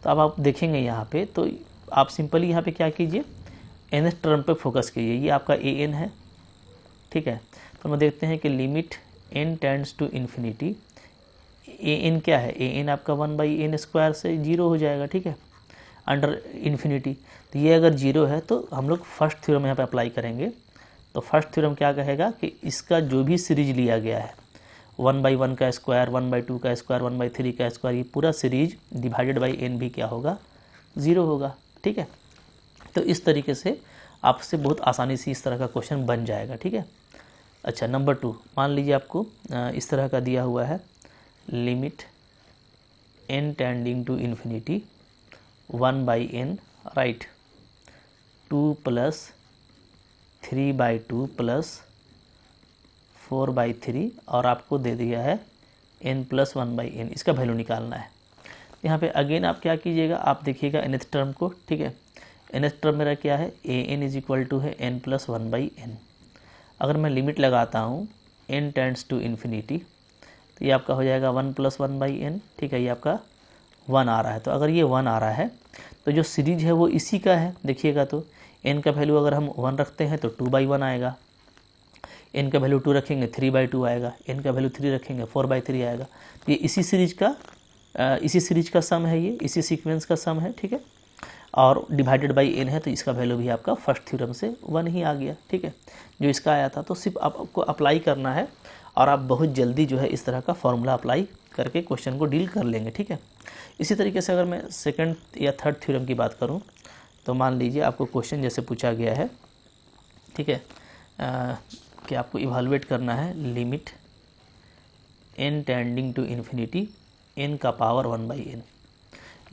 तो अब आप देखेंगे यहाँ पे, तो आप सिंपली यहाँ पे क्या कीजिए, nth टर्म पे फोकस कीजिए, ये आपका an है, ठीक है। तो हम देखते हैं कि limit n tends to infinity, an क्या है, an आपका 1/n स्क्वायर से 0 हो जाएगा, ठीक है, अंडर इन्फिनिटी। तो ये अगर 0 है तो हम लोग फर्स्ट थ्योरम यहाँ पे अप्लाई करेंगे। तो फर्स्ट थ्योरम क्या कहेगा कि इसका जो भी सीरीज लिया गया है 1/1 का स्क्वायर, 1/2 का स्क्वायर, 1/3 का स्क्वायर, ये पूरा सीरीज डिवाइडेड बाई n भी क्या होगा, 0 होगा, ठीक है। तो इस तरीके से आपसे बहुत आसानी से इस तरह का क्वेश्चन बन जाएगा, ठीक है। अच्छा, नंबर 2, मान लीजिए आपको इस तरह का दिया हुआ है, limit n tending to infinity 1/n, right, 2 + 3/2 + 4/3, और आपको दे दिया है n + 1/n, इसका वैल्यू निकालना है। यहाँ पे अगेन आप क्या कीजिएगा, आप देखिएगा nth टर्म को, ठीक है। nth टर्म मेरा क्या है, an = है n + 1/n। अगर मैं लिमिट लगाता हूँ n टेंड्स टू इन्फिनिटी, तो ये आपका हो जाएगा 1 + 1/n, ठीक है, ये आपका 1 आ रहा है। तो अगर ये 1 आ रहा है तो जो सीरीज है वो इसी का है, देखिएगा तो n का वैल्यू अगर हम 1 रखते हैं तो 2/1 आएगा, n का वैल्यू 2 रखेंगे 3/2 आएगा, n का वैल्यू 3 रखेंगे 4/3 आएगा। तो ये इसी सीरीज का सम है, ये इसी सीक्वेंस का सम है, ठीक है, और डिवाइडेड बाई n है, तो इसका वैल्यू भी आपका फर्स्ट थ्योरम से 1 ही आ गया, ठीक है, जो इसका आया था। तो सिर्फ आपको अप्लाई करना है और आप बहुत जल्दी जो है इस तरह का फॉर्मूला अप्लाई करके क्वेश्चन को डील कर लेंगे, ठीक है। इसी तरीके से अगर मैं सेकंड या थर्ड थ्योरम की बात करूं, तो मान लीजिए आपको क्वेश्चन जैसे पूछा गया है, ठीक है, कि आपको इवालुएट करना है limit n tending to infinity n का पावर 1/n।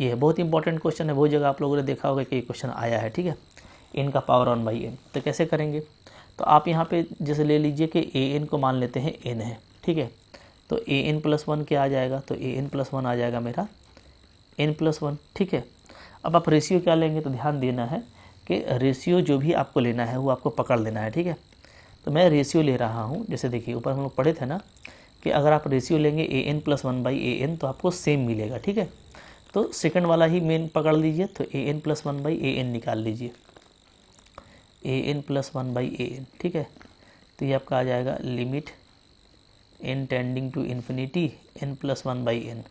ये है बहुत इंपॉर्टेंट क्वेश्चन है, बहुत जगह आप लोगों ने देखा होगा कि ये क्वेश्चन आया है, ठीक है, n का पावर 1/n। तो कैसे करेंगे, तो आप यहाँ पे जैसे ले लीजिए कि an को मान लेते हैं n है, ठीक है, तो an + 1 क्या आ जाएगा, तो an + 1 आ जाएगा मेरा n + 1, ठीक है। अब आप रेशियो क्या लेंगे, तो ध्यान देना है कि रेशियो जो भी आपको लेना है वो आपको पकड़ लेना है, ठीक है। तो मैं रेशियो ले रहा हूँ, जैसे देखिए ऊपर हम लोग पढ़े थे ना कि अगर आप रेशियो लेंगे an + 1/an तो आपको सेम मिलेगा, ठीक है। तो सेकंड वाला ही मेन पकड़ लीजिए, तो an + 1/an निकाल लीजिए, an + 1/an, ठीक है। तो ये आपका आ जाएगा limit n tending to infinity n + 1/n,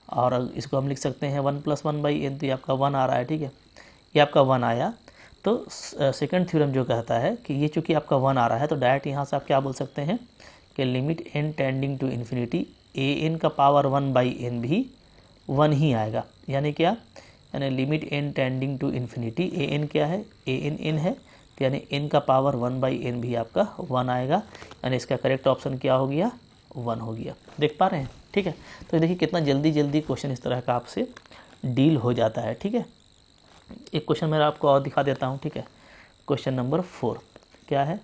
और इसको हम लिख सकते हैं 1 + 1/n, तो ये आपका 1 आ रहा है, ठीक है, ये आपका 1 आया। तो सेकंड थ्योरम जो कहता है कि ये चूँकि आपका 1 आ रहा है, तो डायरेक्ट यहाँ से आप क्या बोल सकते हैं कि limit n tending to infinity an का पावर 1/n भी 1 ही आएगा, यानी क्या, यानी limit n tending to infinity an क्या है, an n है, तो यानी n का पावर 1/n भी आपका 1 आएगा, यानी इसका करेक्ट ऑप्शन क्या हो गया, 1 हो गया। देख पा रहे हैं, ठीक है। तो देखिए कितना जल्दी जल्दी क्वेश्चन इस तरह का आपसे डील हो जाता है, ठीक है। एक क्वेश्चन मेरा आपको और दिखा देता हूँ, ठीक है। क्वेश्चन नंबर 4 क्या है,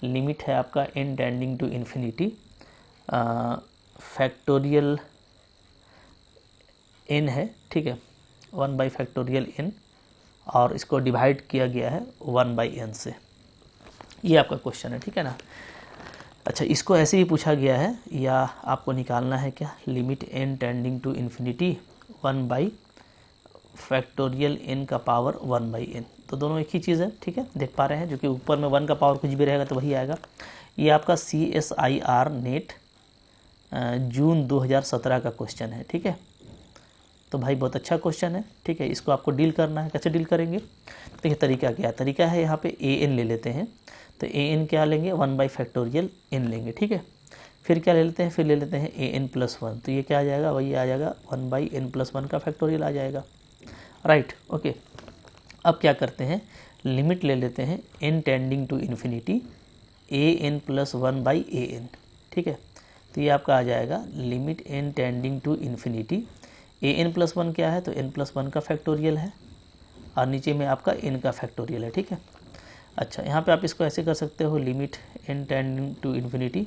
लिमिट है आपका n tending to infinity factorial n है, ठीक है, 1/n, और इसको डिवाइड किया गया है 1/n से। ये आपका क्वेश्चन है, ठीक है ना। अच्छा, इसको ऐसे ही पूछा गया है, या आपको निकालना है क्या, limit n tending to infinity 1/n का पावर 1/n। तो दोनों एक ही चीज़ है, ठीक है, देख पा रहे हैं, जो कि ऊपर में 1 का पावर कुछ भी रहेगा तो वही आएगा। ये आपका CSIR नेट जून 2017 का क्वेश्चन है, ठीक है। तो भाई बहुत अच्छा क्वेश्चन है, ठीक है, इसको आपको डील करना है। कैसे डील करेंगे, तो ये तरीका क्या है, तरीका है यहाँ पे an ले लेते हैं, तो an क्या लेंगे, 1/n लेंगे, ठीक है। फिर क्या ले लेते हैं, फिर ले लेते हैं an + 1, तो ये क्या आ जाएगा, वही आ जाएगा 1/n + 1 का फैक्टोरियल आ जाएगा, राइट, ओके। अब क्या करते हैं, लिमिट ले लेते हैं n tending to infinity an + 1/an, ठीक है। तो ये आपका आ जाएगा limit n tending to infinity an + 1 क्या है, तो n + 1 का फैक्टोरियल है, और नीचे में आपका n का फैक्टोरियल है, ठीक है। अच्छा, यहाँ पे आप इसको ऐसे कर सकते हो, limit n tending to infinity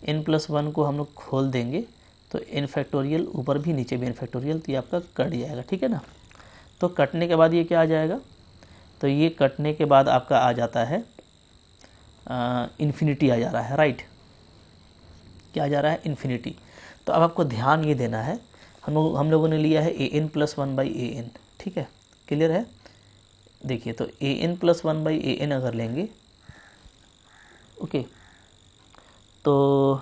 n + 1 को हम लोग खोल देंगे, तो n फैक्टोरियल ऊपर भी नीचे भी n फैक्टोरियल, तो ये आपका कट जाएगा, ठीक है ना। तो कटने के बाद ये क्या आ जाएगा, तो ये कटने के बाद आपका आ जाता है इन्फिनिटी आ जा रहा है, राइट। क्या आ जा रहा है, इन्फिनिटी। तो अब आपको ध्यान ये देना है, हम लोगों ने लिया है an + 1/an, ठीक है, क्लियर है। देखिए तो an + 1/an अगर लेंगे, ओके, तो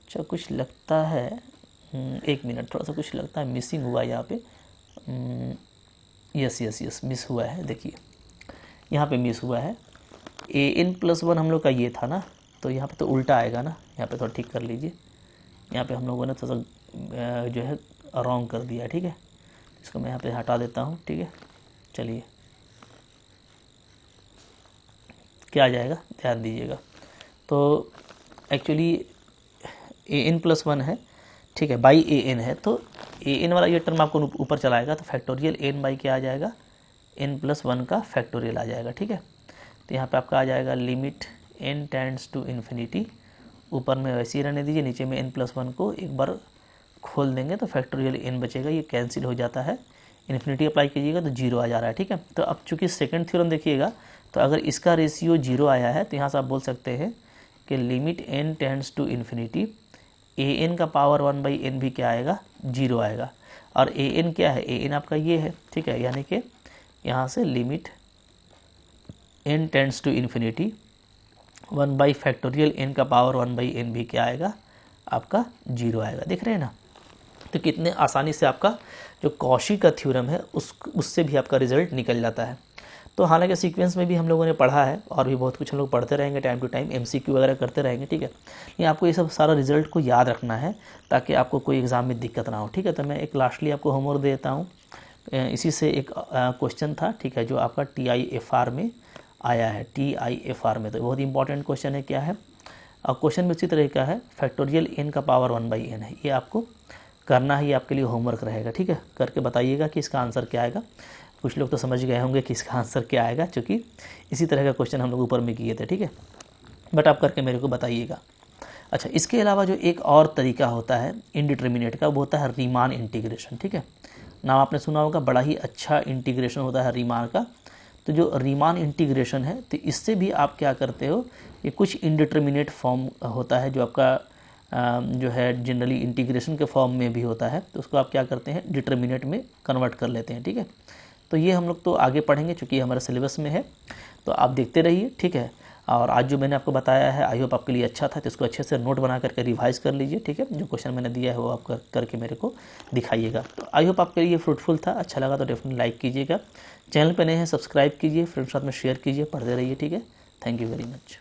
अच्छा कुछ लगता है, एक मिनट, थोड़ा सा कुछ लगता है मिसिंग हुआ यहाँ पे, यस मिस हुआ है, देखिए यहाँ पे मिस हुआ है। an + 1 हम लोग का ये था ना, तो यहाँ पे तो उल्टा आएगा ना, यहाँ पे थोड़ा ठीक कर लीजिए, यहाँ पे हम लोगों ने थोड़ा सा जो है रॉन्ग कर दिया, ठीक है। इसको मैं यहाँ पे हटा देता हूँ, ठीक है। चलिए क्या आ जाएगा, ध्यान दीजिएगा। तो एक्चुअली an + 1 है, ठीक है, बाई an है, तो an वाला ये टर्म आपको ऊपर चलाएगा, तो फैक्टोरियल n बाई क्या आ जाएगा, n + 1 का फैक्टोरियल आ जाएगा, ठीक है। तो यहाँ पे आपका आ जाएगा limit n tends to infinity, ऊपर में वैसे ही रहने दीजिए, नीचे में n + 1 को एक बार खोल देंगे तो फैक्टोरियल n बचेगा, ये कैंसिल हो जाता है, इन्फिनिटी अप्लाई कीजिएगा तो 0 आ जा रहा है, ठीक है। तो अब चूँकि सेकंड थ्योरम देखिएगा, तो अगर इसका रेशियो 0 आया है तो यहाँ से आप बोल सकते हैं कि limit n tends to infinity, an का पावर 1/n भी क्या आएगा, 0 आएगा। और an क्या है, an आपका ये है, ठीक है, यानी कि यहाँ से limit n tends to infinity one by factorial n का पावर 1/n भी क्या आएगा, आपका 0 आएगा। देख रहे हैं ना, तो कितने आसानी से आपका जो कॉशी का थ्योरम है उससे भी आपका रिजल्ट निकल जाता है। तो हालांकि सीक्वेंस में भी हम लोगों ने पढ़ा है, और भी बहुत कुछ हम लोग पढ़ते रहेंगे, टाइम टू टाइम MCQ वगैरह करते रहेंगे, ठीक है। लेकिन आपको ये सब सारा रिजल्ट को याद रखना है ताकि आपको कोई एग्ज़ाम में दिक्कत ना हो, ठीक है। तो मैं एक लास्टली आपको होमवर्क देता हूँ, इसी से एक क्वेश्चन था, ठीक है, जो आपका TIFR में आया है, TIFR में, तो बहुत इंपॉर्टेंट क्वेश्चन है। क्या है, और क्वेश्चन में उसी तरह का है, फैक्टोरियल n का पावर 1/n है, ये आपको करना है, ये आपके लिए होमवर्क रहेगा, ठीक है। करके बताइएगा कि इसका आंसर क्या आएगा। कुछ लोग तो समझ गए होंगे कि इसका आंसर क्या आएगा, क्योंकि इसी तरह का क्वेश्चन हम लोग ऊपर में किए थे, ठीक है। बट आप करके मेरे को बताइएगा। अच्छा, इसके अलावा जो एक और तरीका होता है इनडिटर्मिनेट का, वो होता है रीमान इंटीग्रेशन, ठीक है। नाम आपने सुना होगा, बड़ा ही अच्छा इंटीग्रेशन होता है रीमान का। तो जो रीमान इंटीग्रेशन है, तो इससे भी आप क्या करते हो, ये कुछ इनडिटर्मिनेट फॉर्म होता है जो आपका जो है जनरली इंटीग्रेशन के फॉर्म में भी होता है, तो उसको आप क्या करते हैं, डिटर्मिनेट में कन्वर्ट कर लेते हैं, ठीक है। तो ये हम लोग तो आगे पढ़ेंगे, चूँकि हमारे सिलेबस में है, तो आप देखते रहिए, ठीक है। और आज जो मैंने आपको बताया है, आई होप आपके लिए अच्छा था, तो इसको अच्छे से नोट बना करके रिवाइज कर लीजिए, ठीक है। जो क्वेश्चन मैंने दिया है वो आप करके मेरे को दिखाइएगा। तो आई होप आपके लिए फ्रूटफुल था, अच्छा लगा तो डेफिनेटली लाइक कीजिएगा, चैनल पर नए हैं सब्सक्राइब कीजिए, फ्रेंड्स साथ में शेयर कीजिए, पढ़ते रहिए, ठीक है। Thank you very much.